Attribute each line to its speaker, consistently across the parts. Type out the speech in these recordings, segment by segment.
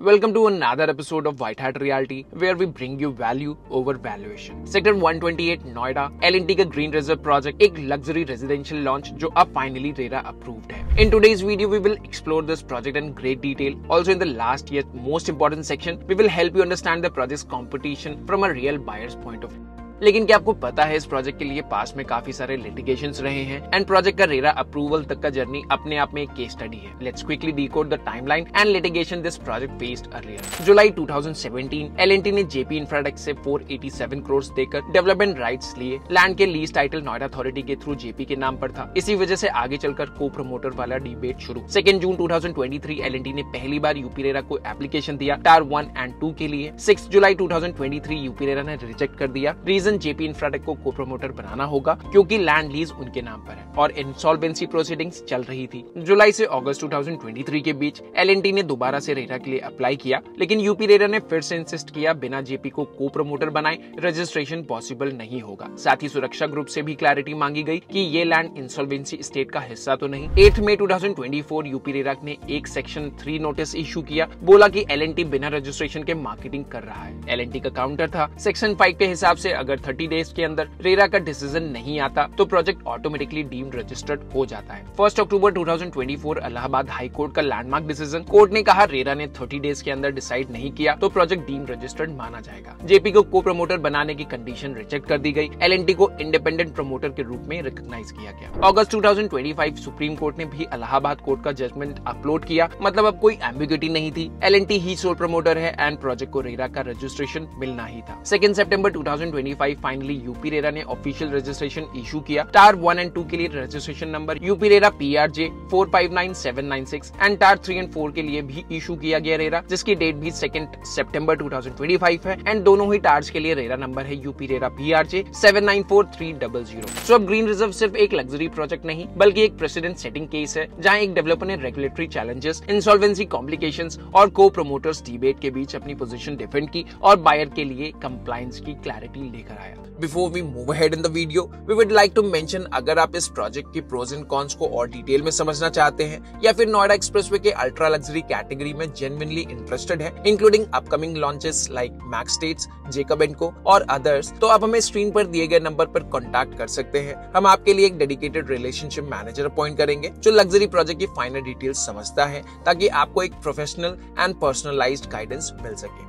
Speaker 1: Welcome to another episode of White Hat Reality, where we bring you value over valuation. Sector 128 Noida L&T का green reserve project एक luxury residential launch जो अब finally RERA approved है. In today's video, we will explore this project in great detail. Also, in the last yet most important section, we will help you understand the project's competition from a real buyer's point of view. लेकिन क्या आपको पता है इस project के लिए पास में काफी सारे लिटिगेशंस रहे हैं एंड प्रोजेक्ट का रेरा अप्रूवल तक का जर्नी अपने आप में एक केस स्टडी है. Let's quickly decode the timeline and litigation this project faced earlier. July 2017 L&T ने जेपी इंफ्राटेक से 487 करोड़ देकर डेवलपमेंट राइट्स लिए. लैंड के लीज टाइटल नोएडा अथॉरिटी के थ्रू जेपी के नाम पर था. इसी वजह से आगे चलकर को प्रमोटर वाला डिबेट शुरू. 2 जून 2023 L&T ने पहली बार यूपी रेरा को एप्लीकेशन दिया टार 1 एंड 2 के लिए. 6 जुलाई 2023 यूपी रेरा ने रिजेक्ट कर दिया. जेपी इंफ्राटेक को को प्रमोटर बनाना होगा क्योंकि लैंड लीज उनके नाम पर है और इंसॉल्वेंसी प्रोसीडिंग्स चल रही थी. जुलाई से अगस्त 2023 के बीच L&T ने दोबारा से रेरा के लिए अप्लाई किया, लेकिन यूपी रेरा ने फिर से इंसिस्ट किया बिना जेपी को को प्रमोटर बनाए रजिस्ट्रेशन पॉसिबल नहीं होगा. साथ ही सुरक्षा ग्रुप से भी क्लैरिटी मांगी गई कि ये लैंड इंसॉल्वेंसी स्टेट का हिस्सा तो नहीं. 8 मई 2024 यूपी रेरा ने एक सेक्शन 3 नोटिस इशू किया. बोला कि L&T बिना रजिस्ट्रेशन के मार्केटिंग कर रहा है. L&T का काउंटर था सेक्शन 5 के हिसाब से अगर 30 डेज के अंदर रेरा का डिसीजन नहीं आता तो प्रोजेक्ट ऑटोमेटिकली डीम्ड रजिस्टर्ड हो जाता है. 1 अक्टूबर 2024 इलाहाबाद हाई कोर्ट का लैंडमार्क डिसीजन. कोर्ट ने कहा रेरा ने 30 डेज के अंदर डिसाइड नहीं किया तो प्रोजेक्ट डीम्ड रजिस्टर्ड माना जाएगा. जेपी को को प्रमोटर बनाने की कंडीशन रिजेक्ट कर दी गई. L&T को इंडिपेंडेंट प्रमोटर के रूप में रिकॉग्नाइज किया गया. अगस्त 2025 सुप्रीम कोर्ट ने भी इलाहाबाद कोर्ट का जजमेंट अपलोड किया. मतलब अब कोई एम्बिग्युइटी नहीं थी. L&T ही सोल प्रमोटर है एंड प्रोजेक्ट को रेरा का रजिस्ट्रेशन मिलना ही था. 2 सितंबर 2025 फाइनली यूपी रेरा ने ऑफिशियल रजिस्ट्रेशन इशू किया. टार 1 एंड 2 के लिए registration number UP RERA PRJ 459796 and tar 3 and 4 के लिए भी इशू किया गया रेरा, जिसकी डेट भी 2 सितंबर 2025 है एंड दोनों ही टार्स के लिए रेरा नंबर है यूपी रेरा PRJ 794300. सो अब ग्रीन रिजर्व सिर्फ एक लग्जरी प्रोजेक्ट नहीं बल्कि एक प्रेसिडेंट सेटिंग केस है जहां एक डेवलपर ने रेगुलेटरी चैलेंजेस, इंसॉल्वेंसी कॉम्प्लिकेशंस और को प्रमोटर्स डिबेट के बीच अपनी पोजीशन डिफेंड की और बायर के लिए कंप्लायंस की क्लैरिटी लेकर आया. Before we move ahead in the video, we would like to mention अगर आप इस प्रोजेक्ट की प्रोज एंड कॉन्स को और डिटेल में समझना चाहते हैं या फिर नोएडा एक्सप्रेसवे के अल्ट्रा लग्जरी कैटेगरी में जेन्युइनली इंटरेस्टेड है, including upcoming launches like max states, Jacob and को और अदर्स, तो आप हमें स्क्रीन पर दिए गए नंबर पर कॉन्टैक्ट कर सकते हैं. हम आपके लिए एक डेडिकेटेड रिलेशनशिप मैनेजर अपॉइंट करेंगे जो लग्जरी प्रोजेक्ट की फाइनल डिटेल्स समझता है ताकि आपको एक प्रोफेशनल एंड पर्सनलाइज्ड गाइडेंस मिल सके.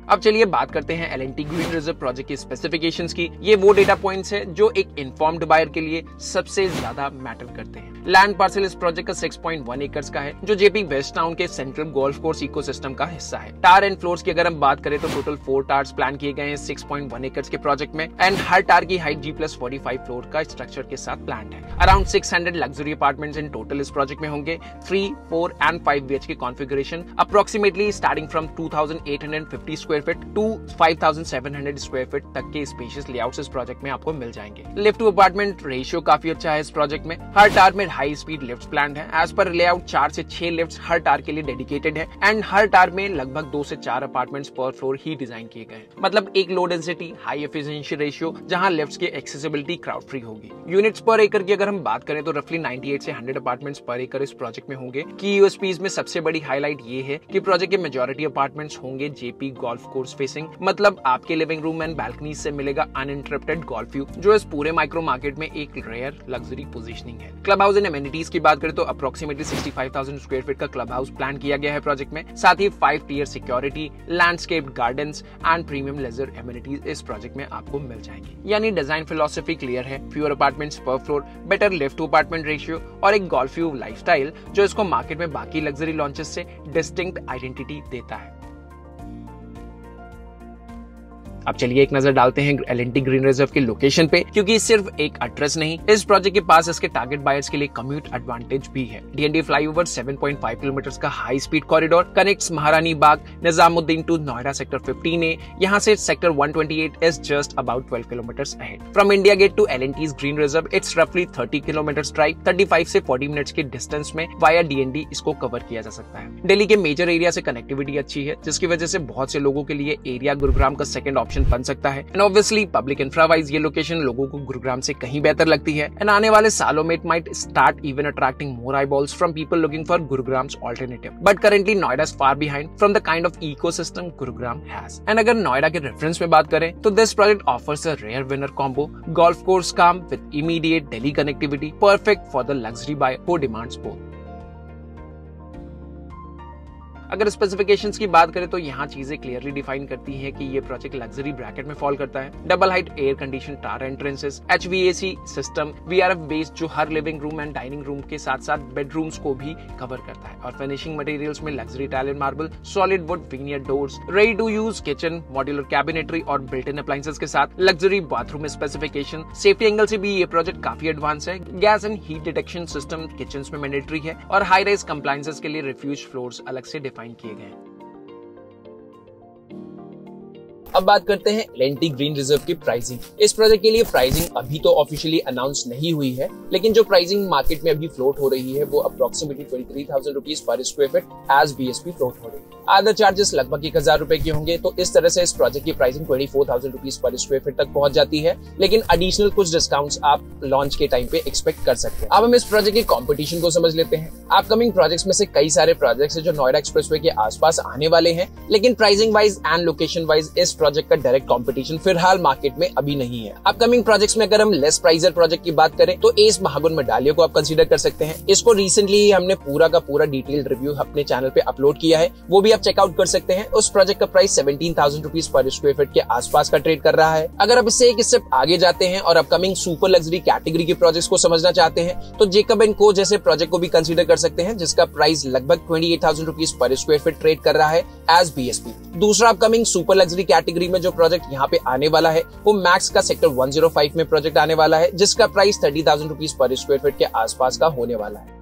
Speaker 1: अब चलिए बात करते हैं L&T ग्रीन रिजर्व प्रोजेक्ट की स्पेसिफिकेशंस की. ये वो डेटा पॉइंट्स है जो एक इन्फॉर्म्ड बायर के लिए सबसे ज्यादा मैटर करते हैं. लैंड पार्सल इस प्रोजेक्ट का 6.1 एकर्स का है जो जेपी वेस्ट टाउन के सेंट्रल गोल्फ कोर्स इकोसिस्टम का हिस्सा है. टार एंड फ्लोर्स की अगर हम बात करें तो टोटल 4 टार्स प्लान किए गए हैं 6.1 एकर्स के प्रोजेक्ट में एंड हर टार की हाइट G+45 फ्लोर का स्ट्रक्चर के साथ प्लान है. Around 600 luxury apartments in total इस प्रोजेक्ट में होंगे. 3, 4 and 5 BHK configuration approximately starting from 2850 square feet to 5700 square feet तक के स्पेशियस लेआउट्स इस प्रोजेक्ट में आपको मिल जाएंगे. लिफ्ट टू अपार्टमेंट रेशियो काफी अच्छा है इस प्रोजेक्ट में. हर टार में हाई स्पीड लिफ्ट प्लान है. एज पर लेआउट 4 से 6 लिफ्ट हर टार के लिए डेडिकेटेड है एंड हर टार में लगभग 2 से 4 अपार्टमेंट्स पर फ्लोर ही डिजाइन किए गए हैं. मतलब एक low density high efficiency ratio जहां लिफ्ट्स की एक्सेसिबिलिटी क्राउड फ्री होगी. यूनिट्स पर एकड़ की अगर हम बात करें तो रफली 98 से 100 अपार्टमेंट्स पर एकड़ इस प्रोजेक्ट में होंगे. की यूएसपीज में सबसे बड़ी हाईलाइट ये है कि प्रोजेक्ट के मेजॉरिटी अपार्टमेंट्स होंगे जेपी गोल्फ कोर्स फेसिंग. मतलब आपके लिविंग रूम एंड बैल्कनी से मिलेगा अनइंटरप्टेड गोल्फ व्यू जो इस पूरे माइक्रो मार्केट में एक रेयर लग्जरी पोजीशनिंग है. क्लब हाउस एंड एमिनिटीज की बात करें तो अप्रोक्सीमेटली 65,000 स्क्वायर फीट का क्लब हाउस प्लान किया गया है प्रोजेक्ट में. साथ ही 5 tier security, landscape gardens and premium leisure amenities इस प्रोजेक्ट में आपको मिल जाएंगी. यानी डिजाइन फिलॉसफी क्लियर है. Fewer apartments per floor, better lift to apartment ratio और एक गोल्फ व्यू लाइफस्टाइल जो इसको मार्केट में बाकी लग्जरी लॉन्चेस से डिस्टिंक्ट आइडेंटिटी देता है. अब चलिए एक नजर डालते हैं एल&टी ग्रीन रिजर्व के लोकेशन पे, क्योंकि सिर्फ एक एड्रेस नहीं, इस प्रोजेक्ट के पास इसके टारगेट बायर्स के लिए कम्यूट एडवांटेज भी है। डीएनडी फ्लाईओवर 7.5 किलोमीटर का high speed corridor connects Maharani Bagh Nizamuddin to Noida sector 15A। यहाँ से sector 128 is just about 12 kilometres ahead. From India Gate to L and T's green reserve it's रफली 30 किलोमीटर्स ड्राइव। 35 से 40 मिनट्स के डिस्टेंस में वाया डीएनडी इसको कवर किया जा सकता है। दिल्ली के मेजर एरिया से कनेक्टिविटी अच्छी है, जिसकी वजह से बहुत से लोगों के लिए एरिया गुरुग्राम का सेकंड ऑप्शन बन सकता है। And obviously public infra wise ये लोकेशन लोगों को गुरुग्राम से कहीं बेहतर लगती है। एंड आने वाले सालों में it might start even attracting more eyeballs from people looking for Gurugram's alternative. But currently Noida is far behind from the kind of ecosystem Gurugram has. And अगर नोएडा के रेफरेंस में बात करें तो this project offers a rare winner combo, golf course cum with immediate Delhi connectivity, perfect for the luxury buyer who demands both. अगर specifications की बात करें तो यहाँ चीजें क्लियरली डिफाइन करती हैं कि ये प्रोजेक्ट लग्जरी ब्रैकेट में फॉल करता है। डबल हाइट एयर कंडीशन टार entrances, HVAC system, VRF based जो हर living room and dining room के साथ साथ बेडरूम्स को भी कवर करता है। और फिनिशिंग मटेरियल्स में luxury tile marble, solid wood veneer doors, ready to use kitchen, modular cabinetry और बिल्ट इन अप्लायंसेस के साथ luxury bathroom specification. Safety angle से भी ये प्रोजेक्ट काफी एडवांस है। Gas and heat detection system kitchen में मैंडेटरी है और हाई राइज कंप्लायंसेस के लिए रिफ्यूज फ्लोर्स अलग से डिफाइन किए गए। अब बात करते हैं एल&टी ग्रीन रिजर्व की प्राइसिंग। इस प्रोजेक्ट के लिए प्राइसिंग अभी तो ऑफिशियली अनाउंस नहीं हुई है, लेकिन जो प्राइसिंग मार्केट में अभी फ्लोट हो रही है वो approximately 23,000 rupees per square feet as BSP float हो रही है। अदर चार्जेस लगभग 1,000 रुपए के होंगे, तो इस तरह से इस प्रोजेक्ट की pricing 24,000 rupees per square feet तक पहुंच जाती है। लेकिन एडिशनल कुछ डिस्काउंट्स आप लॉन्च के टाइम पे एक्सपेक्ट कर सकते हैं। अब हम इस प्रोजेक्ट के कॉम्पिटिशन को समझ लेते हैं। अपकमिंग प्रोजेक्ट्स में से कई सारे प्रोजेक्ट्स है जो नोएडा एक्सप्रेसवे के आसपास आने वाले हैं, लेकिन pricing wise and location wise इस प्रोजेक्ट का डायरेक्ट कंपटीशन फिलहाल मार्केट में अभी नहीं है। अपकमिंग प्रोजेक्ट्स में अगर हम लेस प्राइजर प्रोजेक्ट की बात करें तो एस महागुन मेडालियो को आप कंसीडर कर सकते हैं। इसको रिसेंटली ही हमने पूरा का पूरा डिटेल्ड रिव्यू अपने चैनल पे अपलोड किया है, वो भी आप चेकआउट कर सकते हैं। उस प्रोजेक्ट का price 17,000 rupees per square feet के आसपास का ट्रेड कर रहा है। अगर आप इससे एक स्टेप आगे जाते हैं और अपकमिंग सुपर लग्जरी कैटेगरी के प्रोजेक्ट्स को समझना चाहते हैं तो जेकब एंड को जैसे प्रोजेक्ट को भी कंसीडर कर सकते हैं, जिसका प्राइस लगभग 28,000 rupees per square feet trade कर रहा है एज बीएसपी। दूसरा अपकमिंग सुपर लग्जरी कैटेगरी में जो प्रोजेक्ट यहाँ पे आने वाला है वो मैक्स का सेक्टर 105 में प्रोजेक्ट आने वाला है, जिसका price 30,000 rupees per square feet के आसपास का होने वाला है।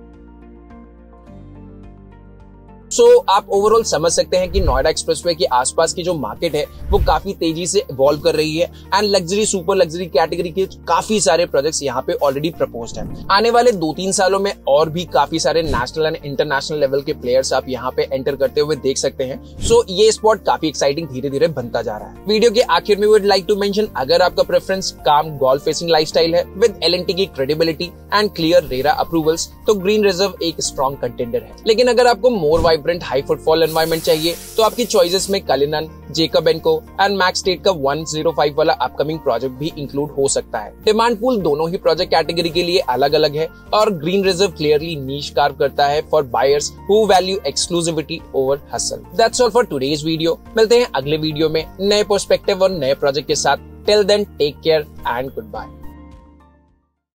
Speaker 1: सो आप ओवरऑल समझ सकते हैं कि नोएडा एक्सप्रेसवे के आसपास की जो मार्केट है वो काफी तेजी से इवॉल्व कर रही है and luxury super luxury category के काफी सारे प्रोजेक्ट्स यहाँ पे ऑलरेडी प्रपोज्ड हैं। आने वाले 2-3 सालों में और भी काफी सारे नेशनल एंड इंटरनेशनल लेवल के प्लेयर्स आप यहाँ पे एंटर करते हुए देख सकते हैं। सो ये स्पॉट काफी एक्साइटिंग धीरे धीरे बनता जा रहा है। वीडियो के आखिर में वुड लाइक टू मेंशन, अगर आपका प्रेफरेंस काम गोल्फ फेसिंग लाइफस्टाइल है विद एल&टी की credibility and clear RERA approvals तो ग्रीन रिजर्व एक स्ट्रॉन्ग कंटेंडर है। लेकिन अगर आपको मोर वाइब्रेंट हाई फुटफॉल एनवायरनमेंट चाहिए तो आपकी चॉइसेस में कलिनन, जेकब एंड को एंड मैक्स स्टेट का 105 वाला अपकमिंग प्रोजेक्ट भी इंक्लूड हो सकता है। डिमांड पूल दोनों ही प्रोजेक्ट कैटेगरी के लिए अलग अलग है और ग्रीन रिजर्व क्लियरली नीश कार्व करता है for buyers who value exclusivity over hustle. That's all for today's video. मिलते हैं अगले वीडियो में नए पर्सपेक्टिव और नए प्रोजेक्ट के साथ। Till then take care and good bye.